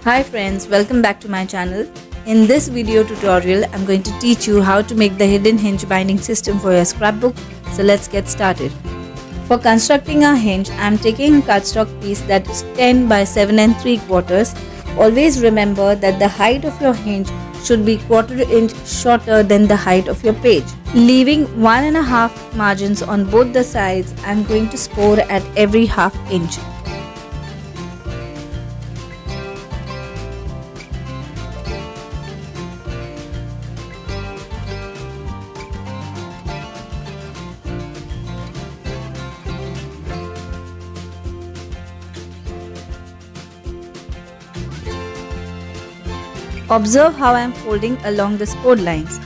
Hi friends, welcome back to my channel. In this video tutorial, I'm going to teach you how to make the hidden hinge binding system for your scrapbook. So let's get started. For constructing a hinge, I'm taking a cardstock piece that is 10 by 7 and 3/4. Always remember that the height of your hinge should be 1/4 inch shorter than the height of your page. Leaving 1.5 margins on both the sides, I'm going to score at every half inch. Observe how I am folding along the scored lines.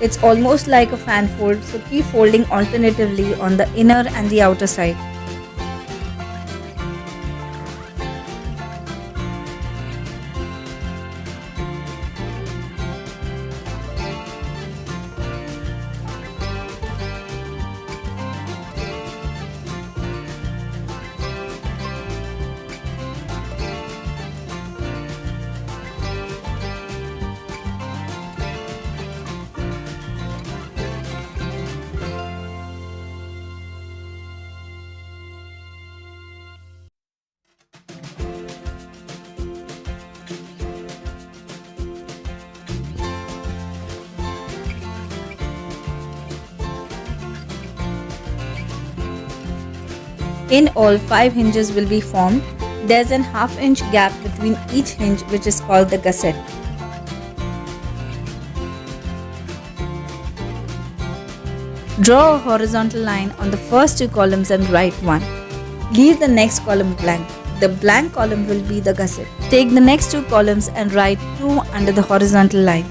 It's almost like a fan fold, so keep folding alternatively on the inner and the outer side. In all, 5 hinges will be formed. There's an half-inch gap between each hinge, which is called the gusset. Draw a horizontal line on the first 2 columns and write 1. Leave the next column blank. The blank column will be the gusset. Take the next 2 columns and write 2 under the horizontal line.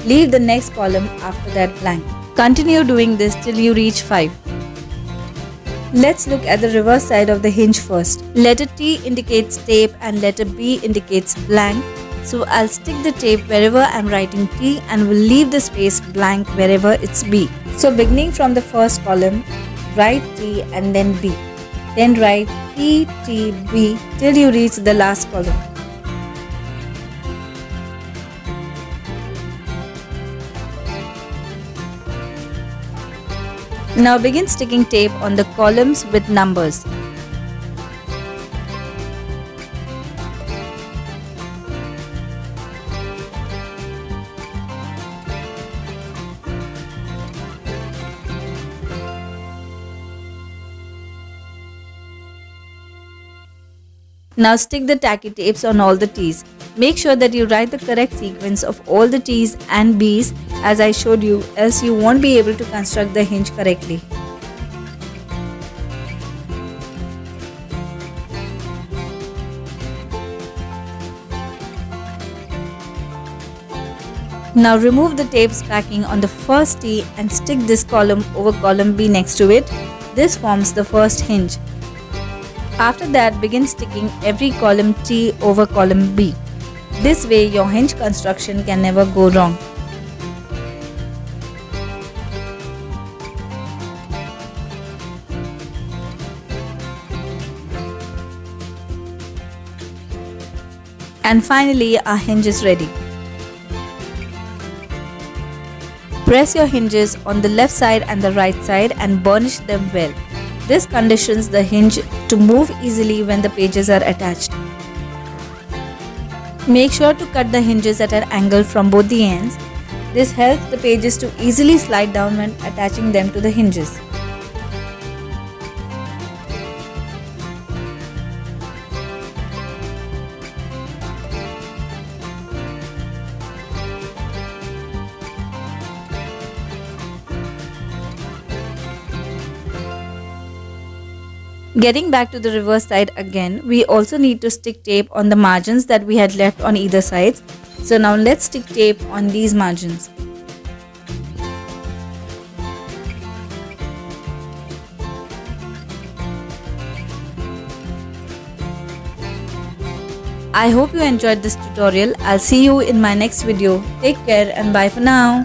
Leave the next column after that blank. Continue doing this till you reach 5. Let's look at the reverse side of the hinge first. Letter T indicates tape and letter B indicates blank. So I'll stick the tape wherever I'm writing T and will leave the space blank wherever it's B. So beginning from the first column, write T and then B. Then write T, T, B till you reach the last column. Now begin sticking tape on the columns with numbers. Now stick the tacky tapes on all the T's. Make sure that you write the correct sequence of all the T's and B's as I showed you, else you won't be able to construct the hinge correctly. Now remove the tape's backing on the first T and stick this column over column B next to it. This forms the first hinge. After that, begin sticking every column T over column B. This way your hinge construction can never go wrong. And finally, our hinge is ready. Press your hinges on the left side and the right side and burnish them well. This conditions the hinge to move easily when the pages are attached. Make sure to cut the hinges at an angle from both the ends. This helps the pages to easily slide down when attaching them to the hinges. Getting back to the reverse side again, we also need to stick tape on the margins that we had left on either sides. So now let's stick tape on these margins. I hope you enjoyed this tutorial. I'll see you in my next video. Take care and bye for now.